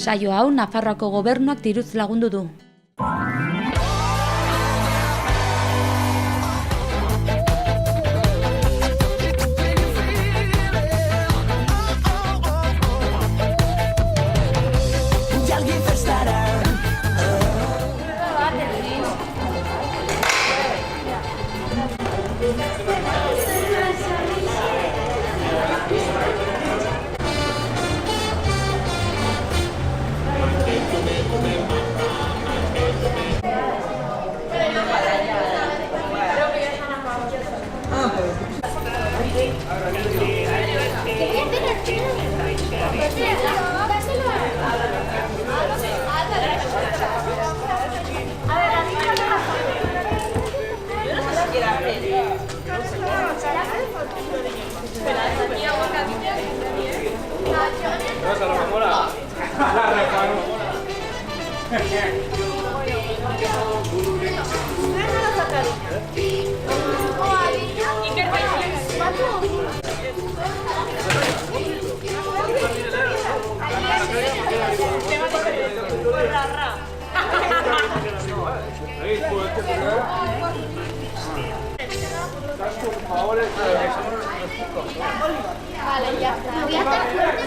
Saio hau Nafarroako gobernuak diruz lagundu du. Vale, ya está. Voy a estar fuerte.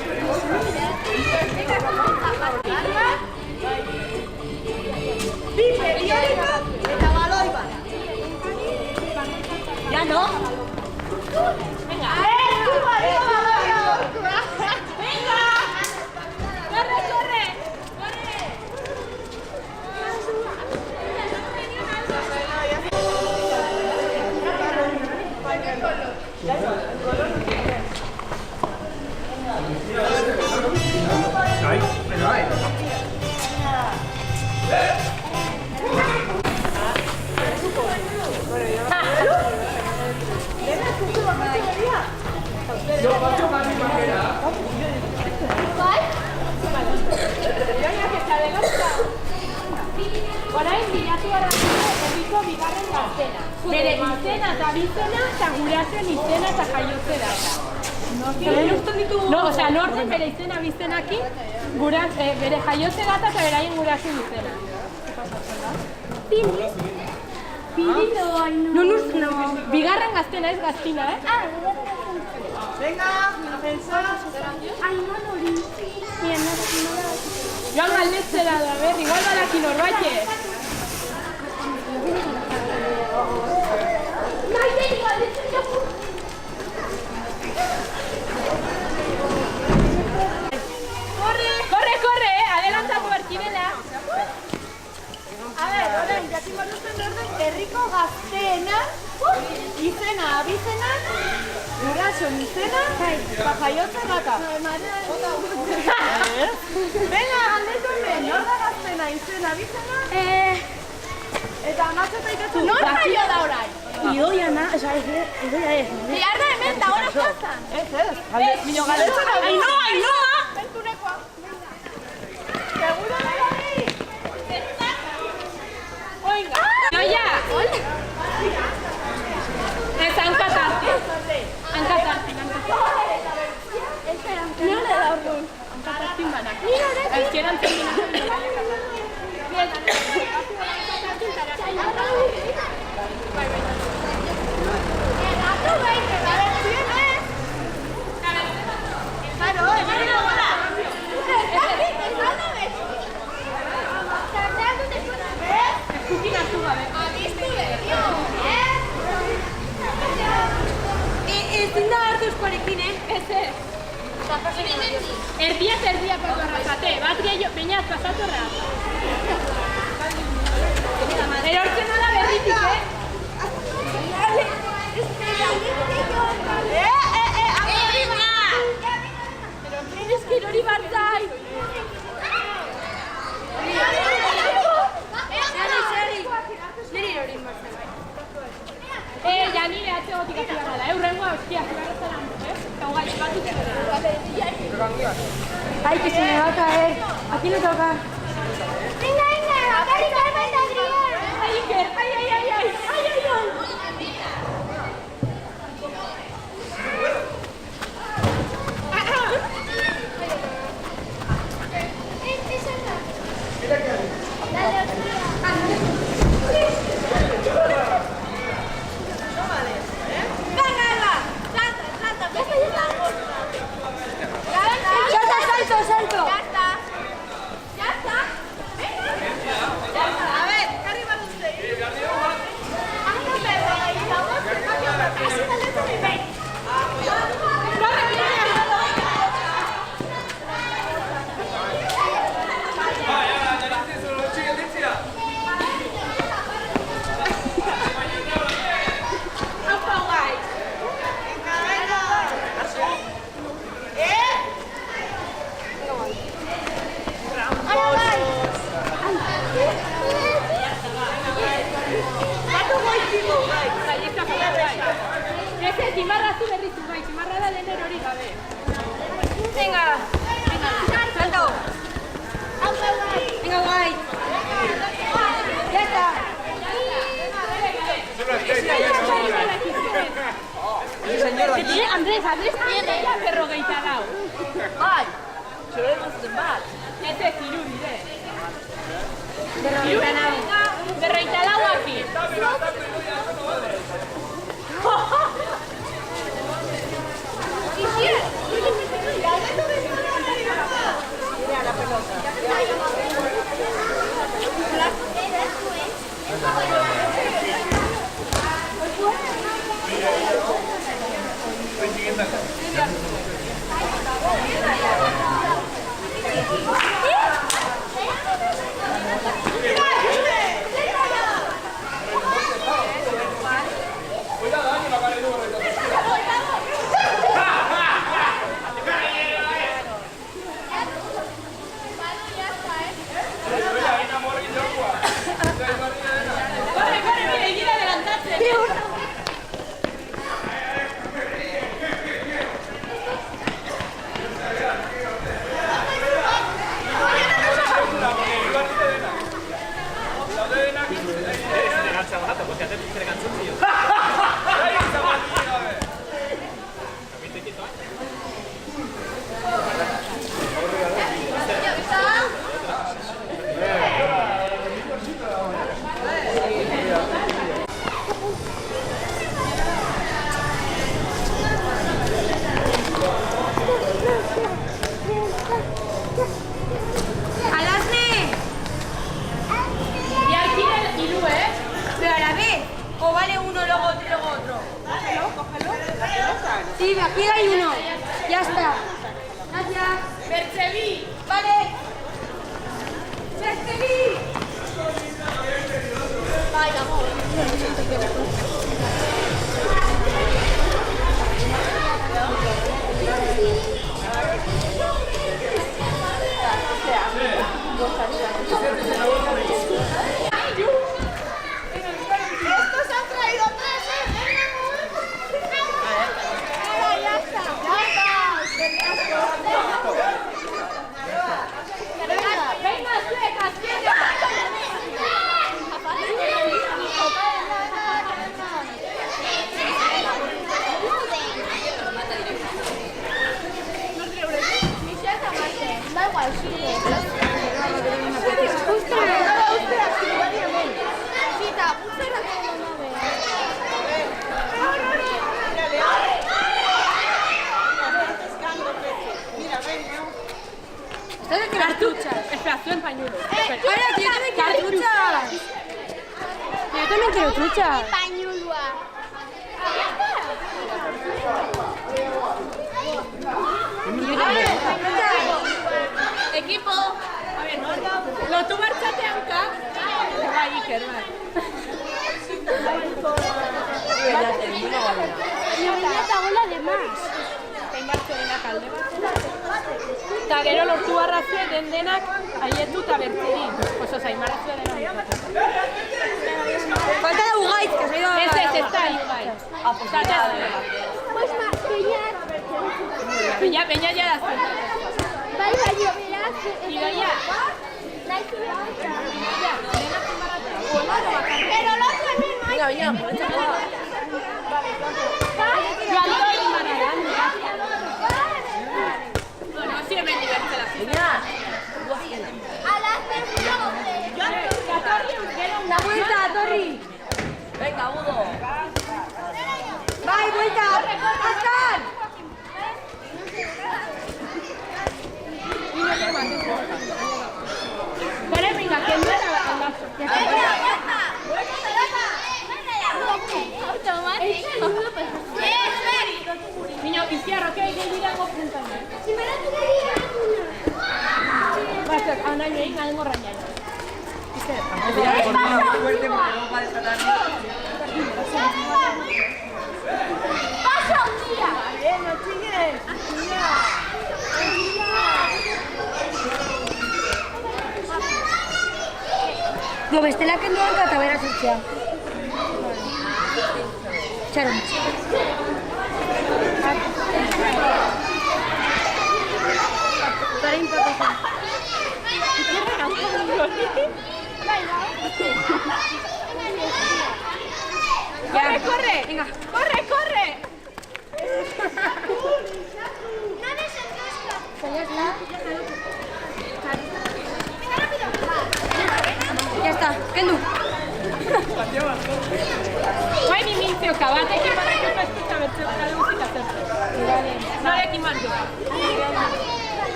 Ya no. Venga. Venga. Corre, corre. Orain bilatu herriko bigarren gaztena. Bere izena eta bizena eta gurasoen izena eta jaiotze data. No, osea, norten bere izena bizenakin, bere jaiotze data eta beraien gurasoen izena. No. Bigarren gaztena ez gaztina, Venga, defensora. Joan galdetzera da, igual badakin norbaitek. Corre, adelantatu Archibela. A ver, orain, jakingo duzuen orden, herriko gazteena, izena, abizena, gurasoen izena, jaiotze data. Venga, galdetu hemen, nor da gaztena, izena, abizena? Eta amatxo eta ikazu. Nor jaio da orain? Idoiana, idoia ez. Bihar da hemen, da hora plazan. Ez. Mino galdetzen hau. Ainhoa! Bertunekoa. Seguro da hori? Oinga. Noia! Ez, hankatarte. Hankatartin. Nire da orduan. Hankatartin banak. Ezkeran terminatzen. Ezin da hartu eskorekin, ez? Erdia pasatu arrasate, bat gehiago, bainaz pasatu arra. Erortzen da berritik, Erori bat zai! Niri erori bat zai. Jani behatze gotik ati gara da, urrengoa oskia, zibarretzen eta hogai batu zera. Ai, que se me va a caer. Aquí le toca. Venga, Cari, cálmate, Adrián. Ay, Iker, ay. Zimarra zu berrizu bai, zimarra da dener hori gabe. Venga, salto. Venga, guay. Ya está. Andrés tiene berrogeita lau. Bai, txorren zuten bat. Ez ez, hiru dire. Berrogeita lau api. Sí, aquí hay uno. Ya está. Gracias. Bertzebi! Vale. Bertzebi. Bai, dago. Estos han traído tres, Venga, suecas, da igual, sí. cartuchas. Espera, zuen pañuelo. Ahora, que yo también quiero truchas. Yo también quiero truchas. Pañulua. Equipo. A ver, lotu martxateanka. Bai, Iker, bai. Eta gola de más. Eta gero lortu barrazue den-denak haietu eta bertzerin. Oso zaimarrazue dena. Falta de Ugaitz, que se ha ido a Ez, ez da, igual. Pues más, Peña ya da zuen. bai, baino, beraz. Idoia. Pero lo otro es mismo. Venga, venga, Joan doi manaran. Bueno, si hemen divertzela. A las 3:12. La vuelta, Torri. Venga, Udo. Vai, vuelta. ¡Pascal! Bere, venga, que no era la aldazo. Niño, izquierro, que hay que ir a apuntando. Basta, ana joi gango rañaino. ¡Pasa un día! No chilles. Lo bestela kenduan katabera zertzea. Txaron.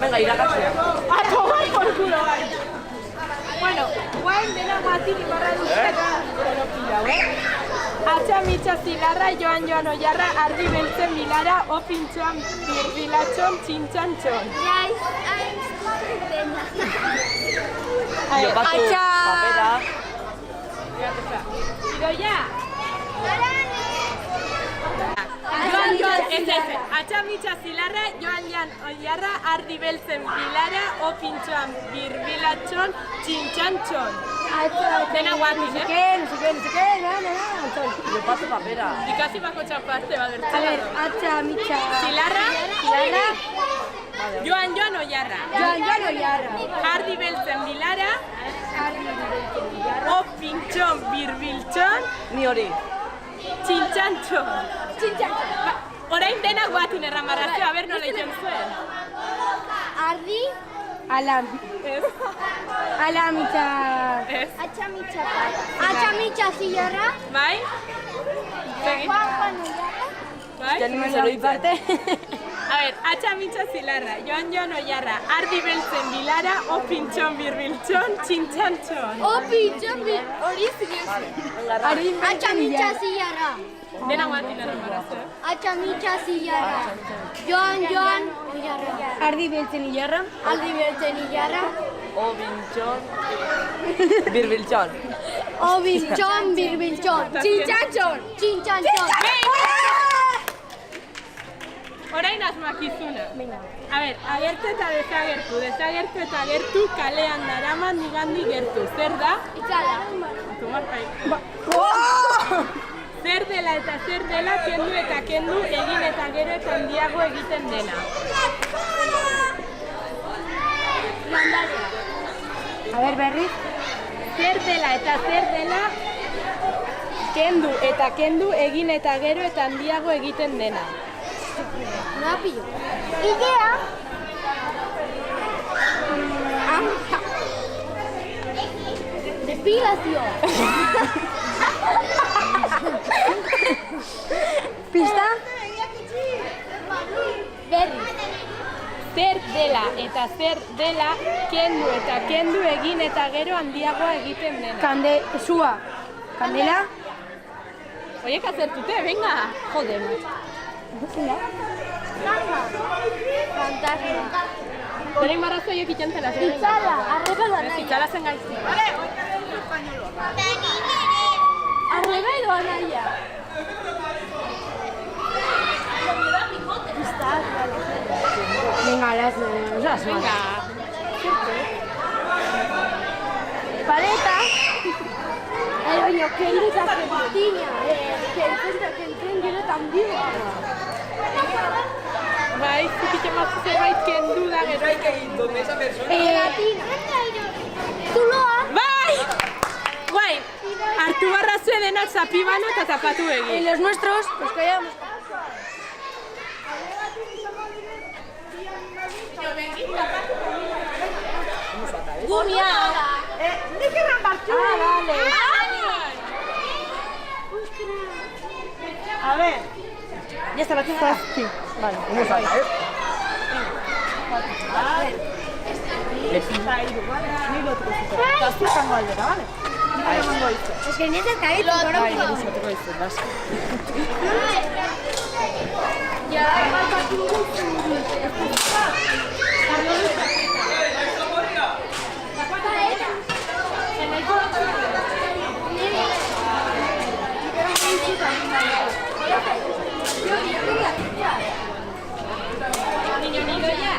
Venga, irakatzea. A tomar por culo, bai. Bueno, guain dena guatik ibarra duzera. Atxamitxa zilarra, joan oiarra, ardi beltzen bilara, opintxoan birbilatxon, txintxantxon. Atxa! Papera. Idoia! Atxamitxa zilarra, joan oiarra, ardi beltzen bilara, opintxoan birbilatxon, txintxantxon. Dena guatik, No sé qué, no. Yo paso papera. Ikasi bako txaparte, A ver, atxa, mitxa. Zilarra, joan oiarra. Joan oiarra. Ardi beltzen bilara, opintxon birbiltxon, Ni hori. txintxantxon. Orain dena guatin erramarrazio, a ber nola iten zuen. Ardi, Ala mitxa. Ez, atxamitxa zilarra, bai? Segi, Juan oiarra, bai? Ya ni me se lo dice. A ber, atxamitxa zilarra, joan oiarra, ardi beltzen bilara, opintxon birbiltxon, txintxantxon. opintxon hori zinezu. Atxamitxa zilarra, Dena guatin erramarrazio. atxamitxa zilarra, joan oiarra, Ardi beltzen ilarra. aldi beltzen ilarra, Obintxon. Birbiltxon. opintxon birbiltxon, txintxantxon. Orain asmakizuna. A ber, agertu eta desagertu eta gertu, kalean daraman nigandi gertu. Zer da? Itzala, Tomar bai. Zer dela eta zer dela, kendu eta kendu, egin eta gero eta handiago egiten dena. A ver, berriz. Zer dela eta zer dela, kendu eta kendu, egin eta gero eta handiago egiten dena. no la pillo. Ikea, depilazio. Pista? Berri, Zer dela eta zer dela, kendu eta kendu, egin eta gero handiago egiten dena. Sua. Kandela? Oiek azertute, venga! Joder, fantasma. Orain marrazo oiek itxantzela. Itzala, arrebelo nahi. Itzala zen gaizti. Arrebelo naia. Venga, las Venga. Paleta. Baina, kendu eta kentina. Kentzen gero tan biba. Bai, zikitxe mazu zerbait kendu da gero. Zuloa. Bai! Guai! Hartu barrazue denak zapi bana eta zapatu Y egin. los nuestros, pues callamos. Gumia. Nik erran bartxu. Vale. A ver. Ya está, batista. Vale, vamos a caer. Ni lo otro. Zazpi izango aldera, vale? Emango dizu. Es que ni se cae, Bai, ni izateko dizu, bas. Niño, niño, ya.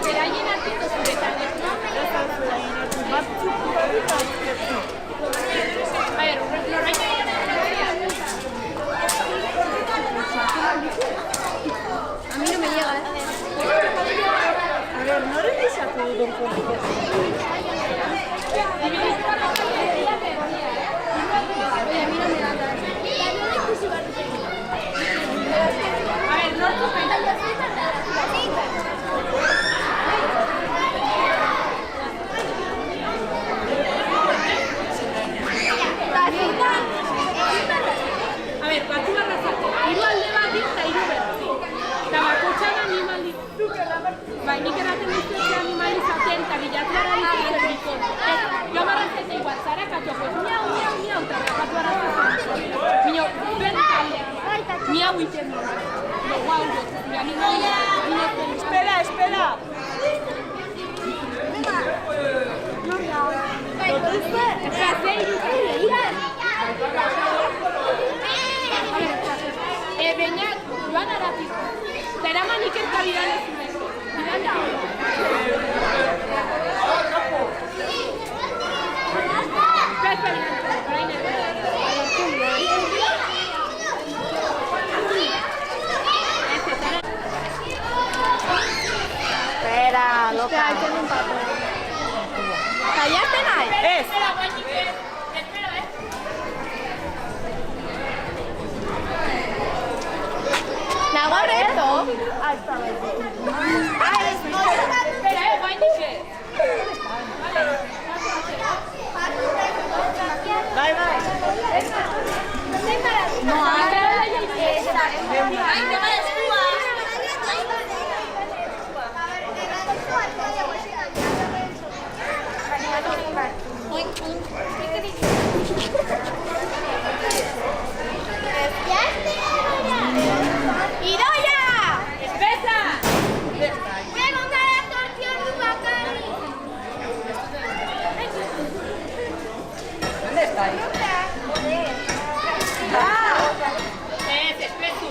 Beraien arteko zuretan ez no? A ver, norbait A mí no me llega, A ver, no revisatu dut A ver, nortzuk A ver, batu barrazako, hiru alde batik eta hiru bertzi. Eta bakotxan animalizu Mia egiten du. Guau, Espera, espera. Beñat, joan aratiko. Zeraman ikerka bidale zuen. Bidala. Espera, loca. Kallatzen nahi? Ez. Nago reto. Espera, guainik ez. Bai, bai. No, Idoia! Espesa! Preguntara torsión du bakarrik. ¿Dónde estáis? Ez, espezu.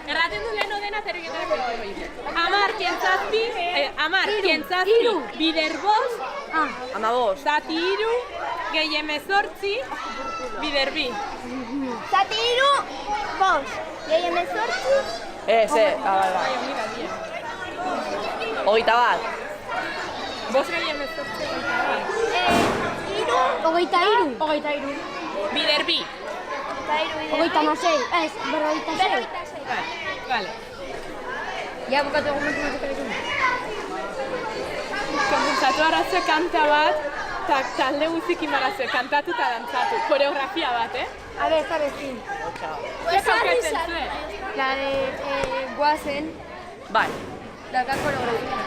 Erraten du lehen odena zer egitarako egiten. Amar, kientzazpi, bider bost, Amabost. zati iru, gehi emezortzi, bider bi. Zati iru, bost. Gehi hemezortzi. Ez, bai. Hogeita bat. Bost gehi emezortzi. Iru. Hogeita iru. Hogeita iru. Bider bi. Hogeita masei. Ez, berrogeita sei. Vale. Ja, bukatu egun matematikarekin. Konkursatu arazue kanta bat, eta talde guzik imarazue kantatu eta dantzatu. Koreografia bat, A ver, sabes, sí. Zer aukertzen zuen? La de Guazen, Bai. la que coreografía.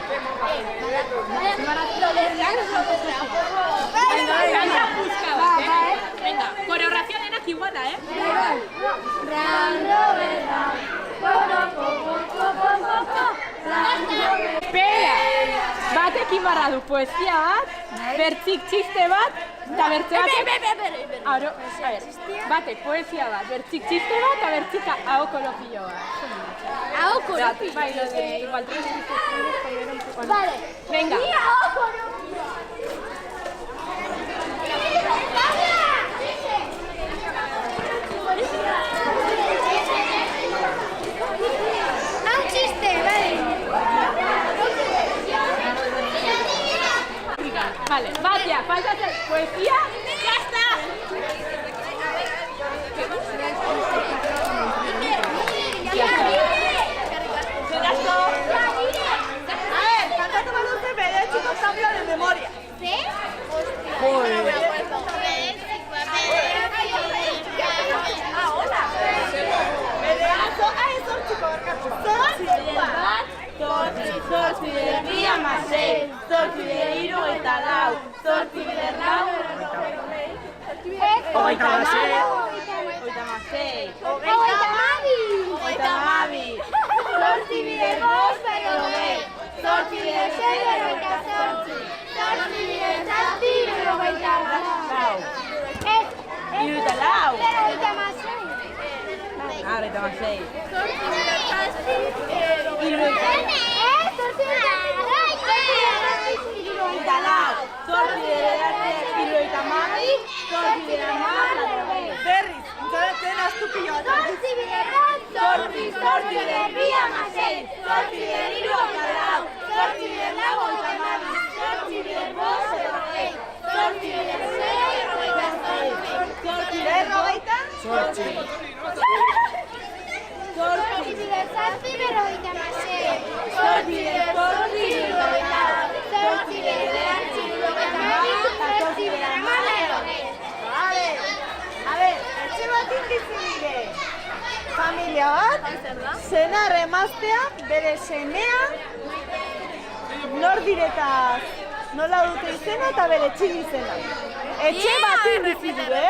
Kanta puska bat, Venga, koreografia denak iguala, Espera! Batekin barra du poesia bat, bertzik txiste bat, eta bertze batek... Aro, a ver, batek poesia bat, bertzik txiste bat, eta bertzik ahokolopio bat. Ahokolopio? Bai, lo de igual tres chistes. Vale. Venga. Un chiste, vale. Vale, bat ya, falta poesia, ya está. Ya está. A ver, cantando más dulce, me de chicos cambio de memoria. ¿Sí? Muy No me bien. acuerdo. Hola. Me de esos chicos, Zortzi bider bi hamasei, zortzi bider hiru hogeita lau, zortzi bider lau, Hogeita hamasei. hogeita hamasei, Hogeita hamabi. hogeita hamabi, Zortzi bider bost, berrogei. Zortzi bider sei, berrogeita zortzi. Zortzi bider zazpi, berrogeita lau. Hirurogeita lau. Berrogeita hamasei. Hogeita hamasei. Zortzi bider zazpi, hirurogeita Hirurogeita lau. Zortzi bider bederatzi, hirurogeita hamabi. Zortzi bider hamar, Zortzi bider bi hamasei, zortzi bider hiru hogeita lau, zortzi bider lau hogeita hamabi, zortzi bider bost berrogei, zortzi bider sei berrogeita zortzi, Berrogeita? zortzi bider zazpi berrogeita hamasei, zortzi bider zortzi hirurogeita lau, zortzi bider bederatzi hirurogeita hamabi, zortzi bider hamar berrogei. A ver, etxe batin bizi dire. Familia bat, senar emaztea, bere semea, nor diretaz, nola dute izena eta bere txin izena. Etxe batin bizi dire,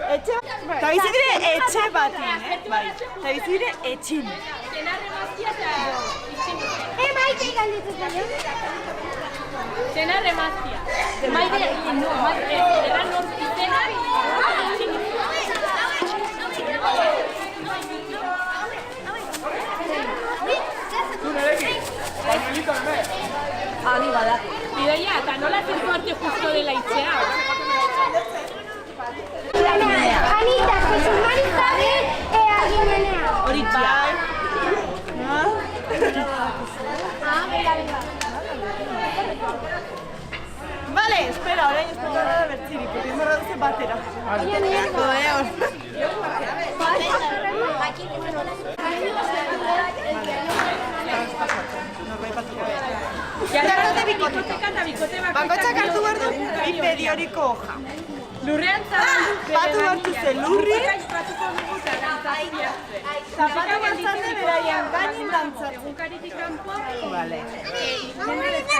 Eta bizi dire etxe batin, bai. Eta bizi dire etxin. Senarre mazkia eta itxin. Maite galdetzen zaio. Senarre mazkia. Maite, eran nor izena, itxin. Ani bada. Idoia, eta nola zentu arte justo dela itxea? Anita, Jesus Marizabel, aginenea. Hori bai. Vale, espera, orain espero da bertzirik, porque me reduce batera. Bakoitzak hartu behar du bi periodiko hoja. Lurrean zabaldu. Batu hartu zen lurri, zapatu batzande beraian gainin dantzatzen. Egunkaritik kanpo. Vale.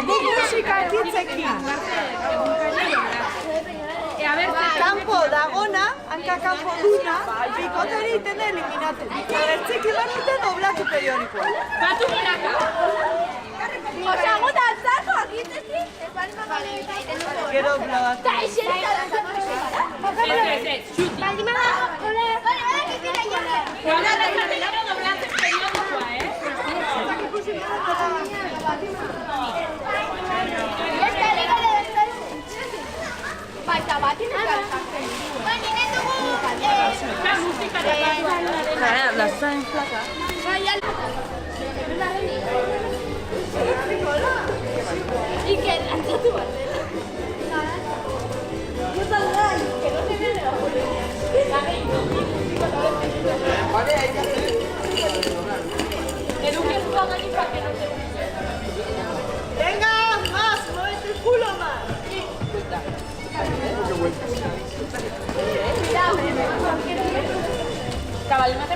Guk musika ekitzekin. Kanpo dagona, hanka kanpo duna, bikoteri iten da eliminatu. Bertzik iban dute doblatu periodikoa. Batu miraka. Osea, gu dantzako agitzetik, ez bali mamale egiten dugu. Gero blabatu. Eta eserita dantzako Ez, xuti. Baldin bada, ole, kipira jole. Gaur arratzardelaro doblatzen periodikoa, Baita batin ez galtatzen. Baina dugu. Musika eta Lazain plaka. Iker, antzatu bat. Venga, más, muévete el culo más. Cabalmate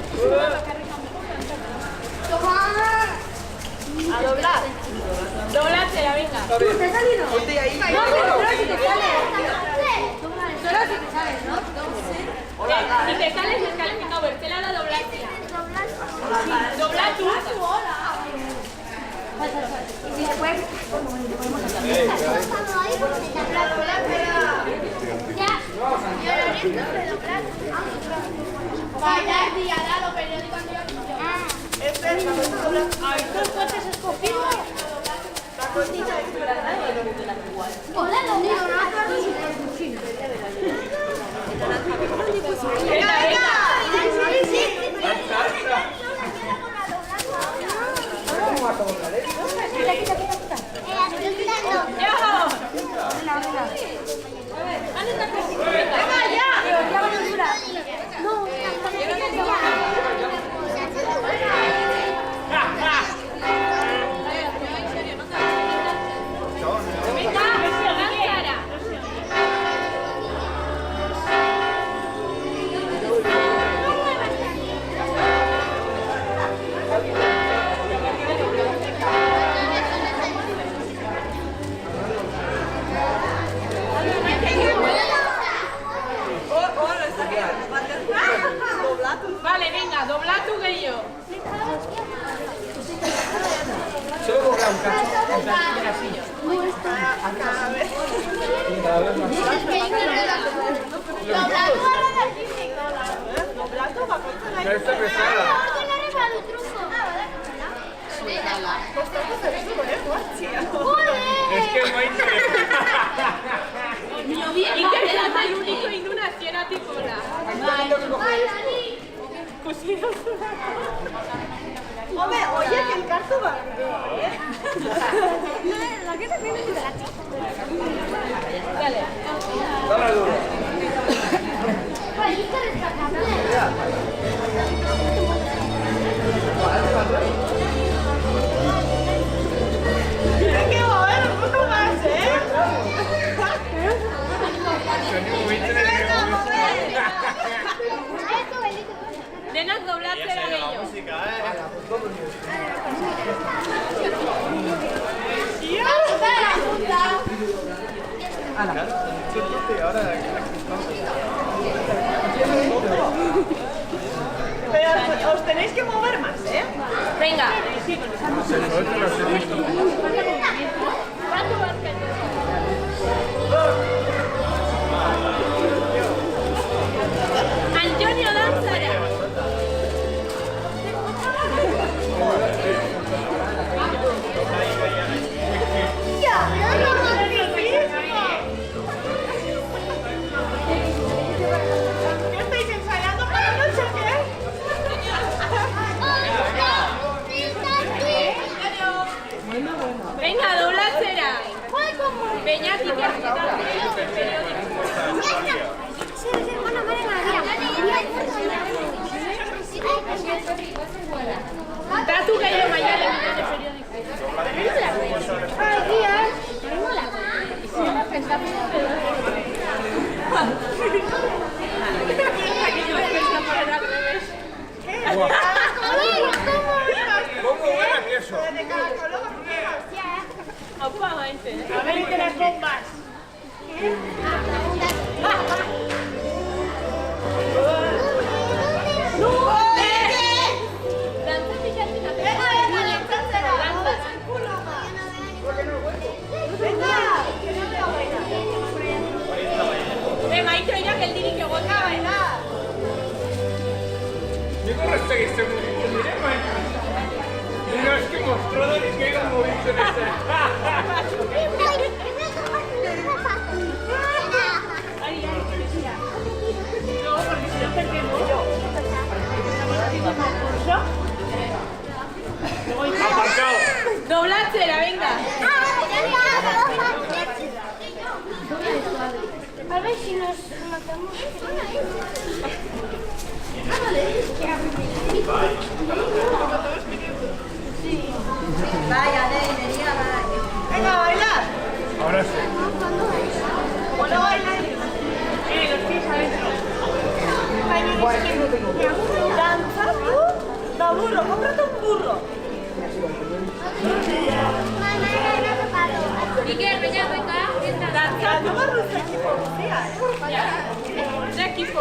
A doblar. doblársela, venga. ¿Te ha salido? Ponte ahí. No, pero solo si te sale. Solo si te sale, ¿no? Si te sales, no, Bertela la doblársela. Dobla tú. Y después, ya, bailar diarado, periódico ¿Estos coches escogidos? Hola, lo digo, no Venga, venga. Vale, venga, dobla tu gehiago. Solo dobla un cacho, en plan, mira así. No está pesada. Es que no hay Y que seas el único y no una cena tipo la. Hombre, oye, que el carto va. Dale. Dale duro. Mira que va a haber un poco más, ¿eh? Nenas, doblatzera gehiago. Pero os tenéis que mover más, ¿eh? Venga. Antonio, danzara. ¿Qué estáis ensayando para la noche, qué? Venga, doblatzera. Beñatik Datu gehiago maialen ¿Cómo era eso? A ver, te las bombas. Maite, oiga que el dirik egon da, bailar. Digo, respeguiste muy bien. Mira, es que mostró de que era muy interesante. Aparcado. Doblatzera, venga. A ver si nos matamos. Vaya, Neimería, vaya. Venga, a bailar. Ahora sí. ¿Cómo no bailáis? Los pies adentro. Danza tú, da burro, cómprate un burro. Iker, venga, venga. Danza. Yo me arruzo equipo, tía, De equipo.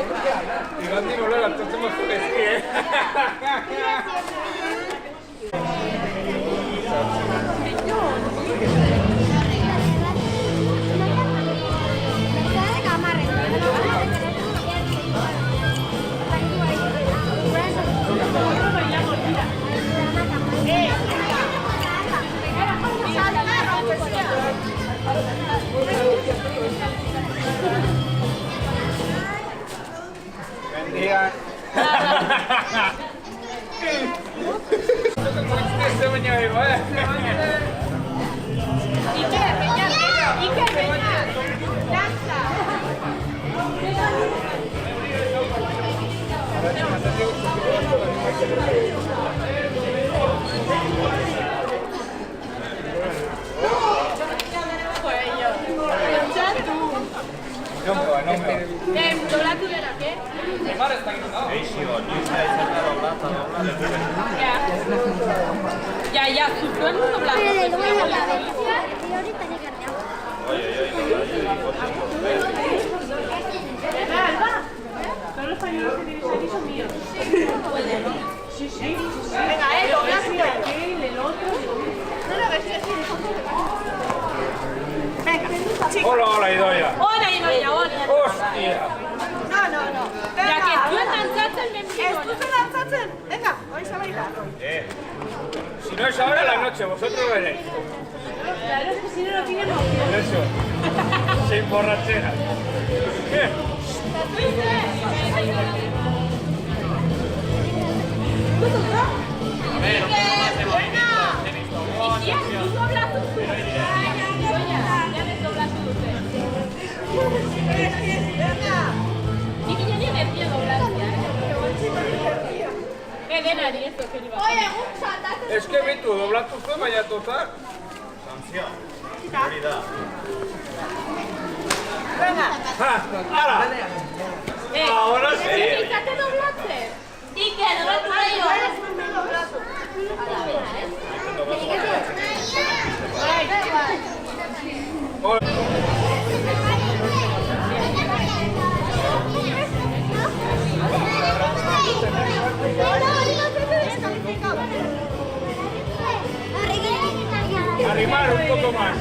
Y no tiene olor, entonces más que sí, ¿eh? Bendiga. Este mañana igual. Iker, venga. Danza. Doblatu denak, eh? Ya, zuzuen doblatu. Todos los pañuelos que tienes aquí son míos. Sí. Venga, doblas El otro. Venga, chicos. Hola, Idoia. Hola, Idoia, hola. Hostia. No. Ya que Venga. zuen dantzatzen benvido. ¿Estás danzatzen? Venga, vais a bailar. Si no es ahora, la noche, vosotros veréis. Claro, es que si no, no tiene emoción. Eso. Sin borrachera. A ver. denari ez dut hori bat. Es que bitu, doblatu zuen, baina total. Sanción. Hori da. Venga. Hala! Ahora sí. Izate doblatzen. Iker, doblatu zaio. Arrimar un poco más.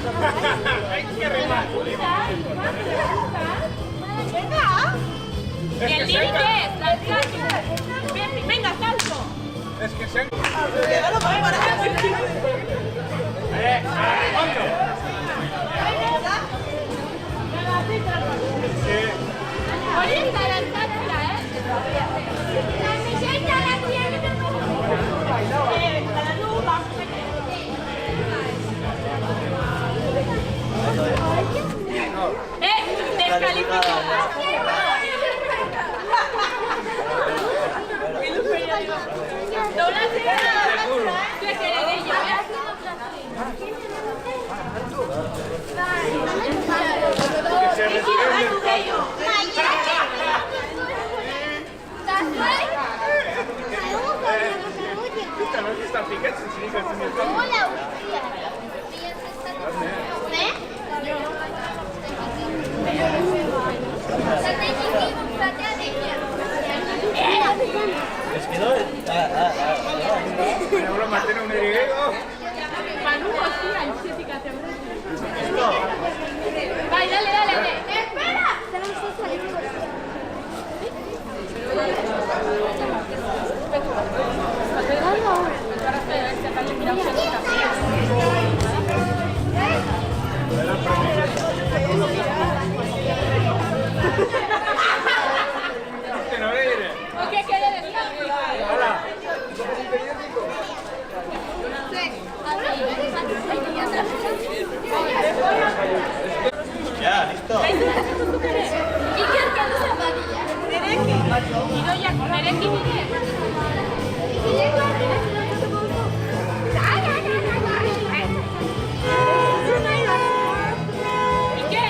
Hay que arrimar. Es El que se límite es saltatu. Venga, salto. Es que se Hori ez da lantatzea, descalificada. Doblatzea. Zuek ere gehiago. Ikiratu gehiago. Esta no es que está fíjate, si dice el Es que no... ahora mantiene un griego. Manu, hostia, intzetik atzen. Bai, dale. Espera! Que no le diré. ¿O qué quiere decir? Hola. Ya, listo. Iker, kendu zapadilla. Idoia, nerekin ere. Iker! Iker!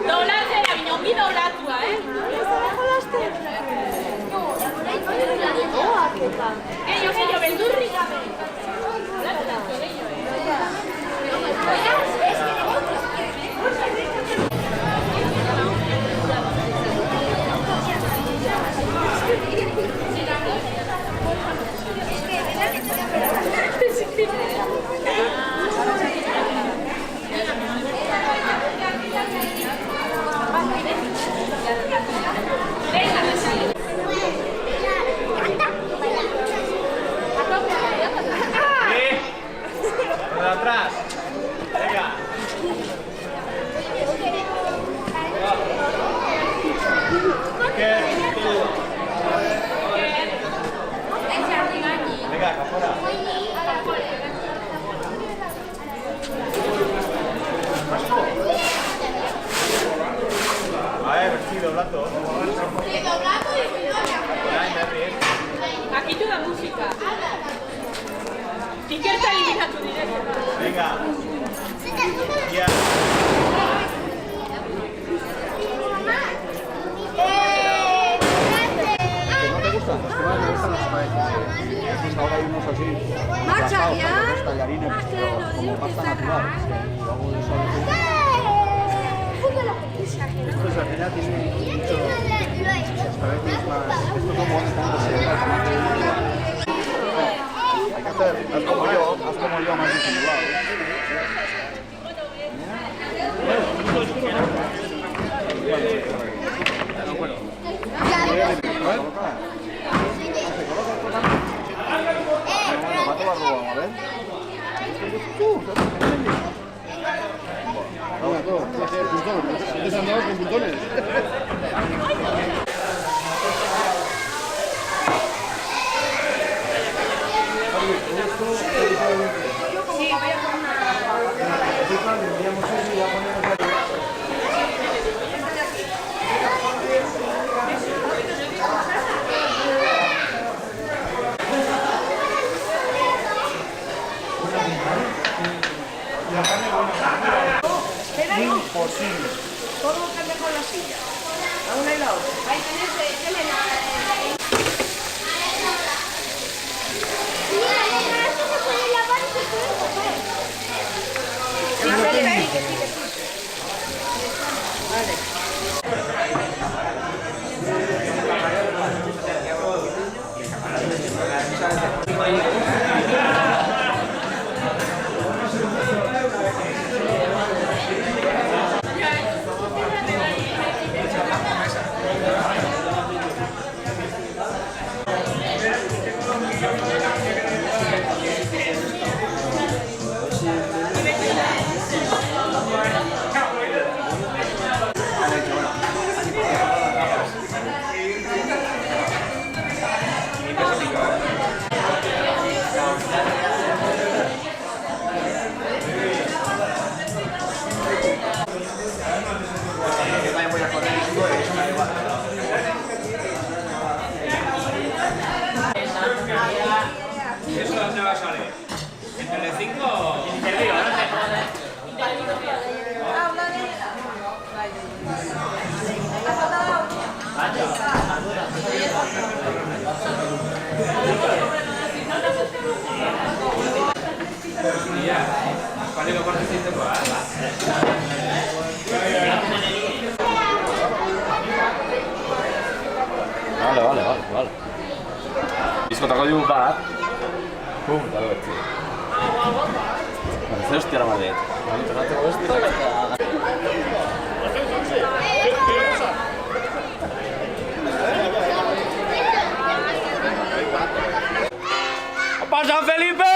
Doblatzera, binongi doblatua, Gehiago, beldurrik gabe. Por atrás. Venga. Venga, acá afuera. A ver, sí, doblando. Aquí toda música. Iker está eliminatu directo. Venga. Ya. ¿No te gustan? Los que más me gustan los espaguetis. Entonces ahora hay unos así. Marcha gastados, ya. con los tallarines, pero como pasta natural. Luego eso estos al final tienen mucho espaguetis más. Estos son buenos tanto se ven más de hay que hacer, haz como yo, más disimulado. Sí, voy a poner una. tendríamos eso y ya ponemos aquí. Imposible. Todo cambia con la silla. A una y la otra. Ahí tenés, Elena. Mira, Elena, esto se puede lavar y se puede coger. ¿Eso dónde va a salir? ¿En Telecinco o...? Perdido, ¿no? Vale, lo cortes y te puedo Vale. Diskotako dugu bat. Eta betzi. Zer hostia ramadet. Tonatzeko hostia eta... ¡Opa, San Felipe!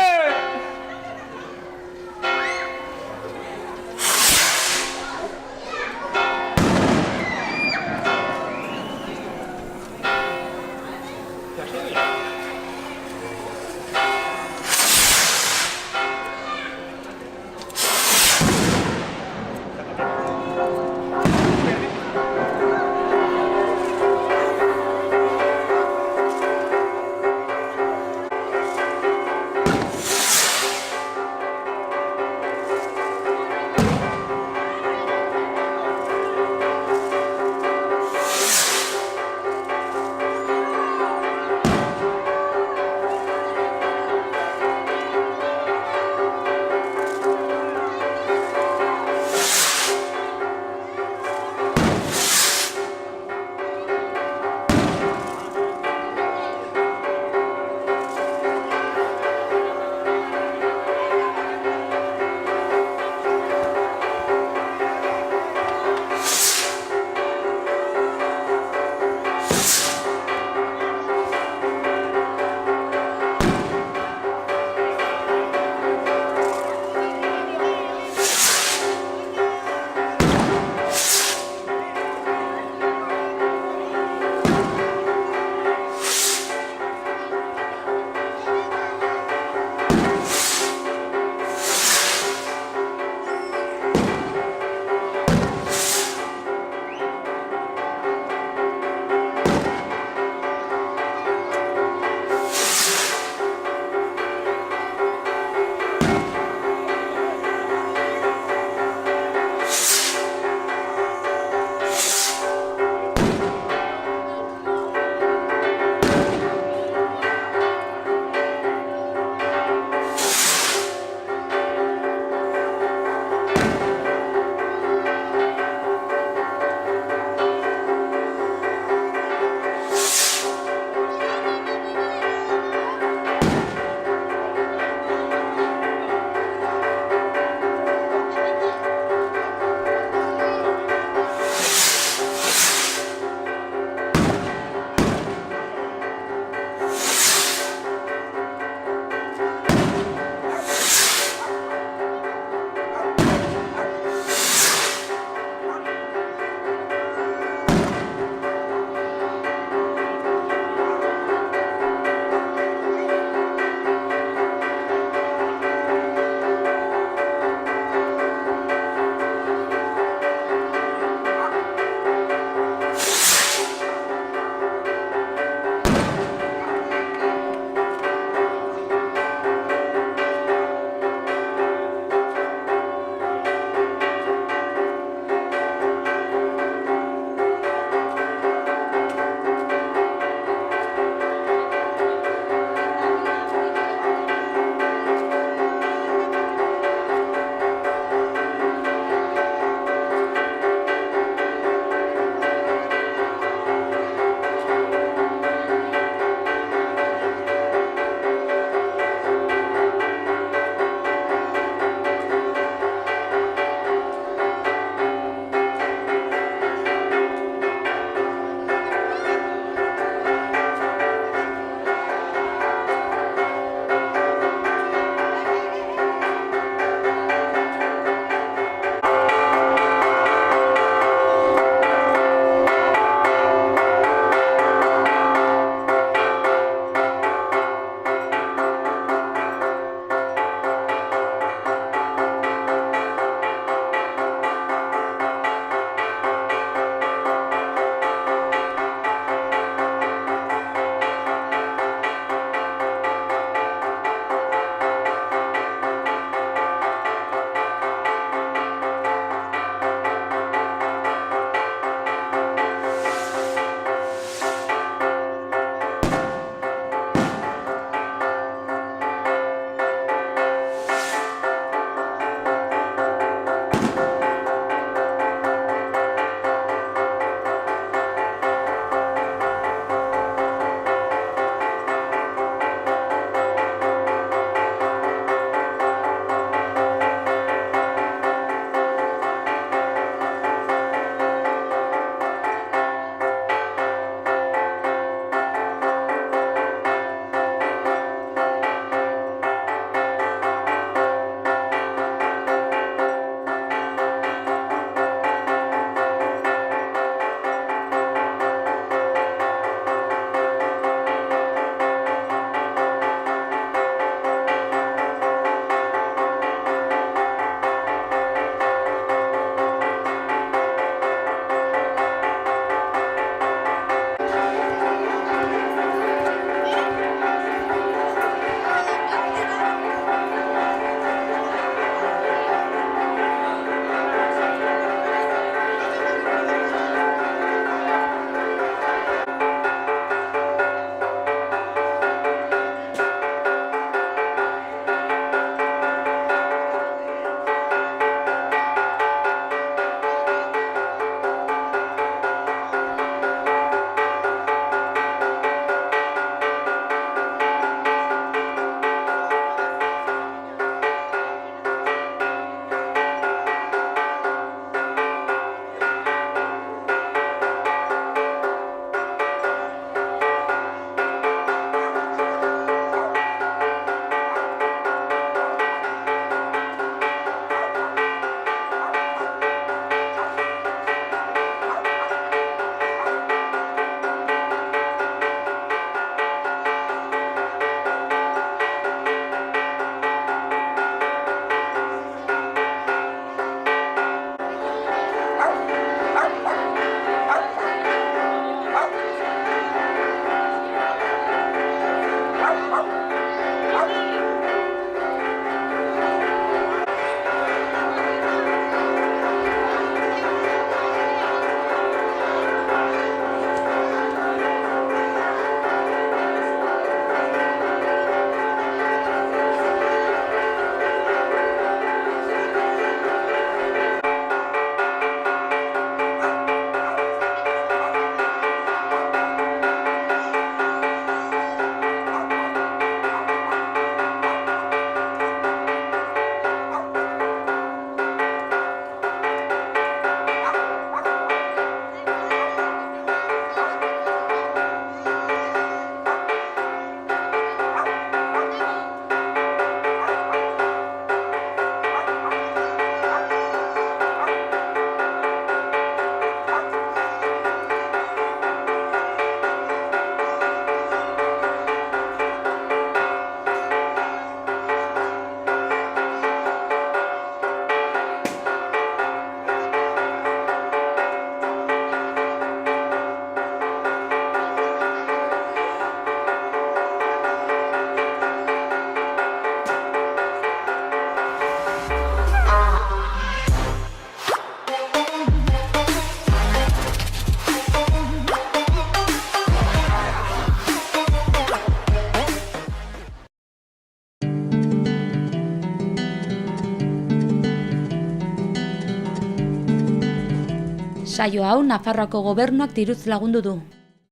Saio hau Nafarroako Gobernuak diruz lagundu du.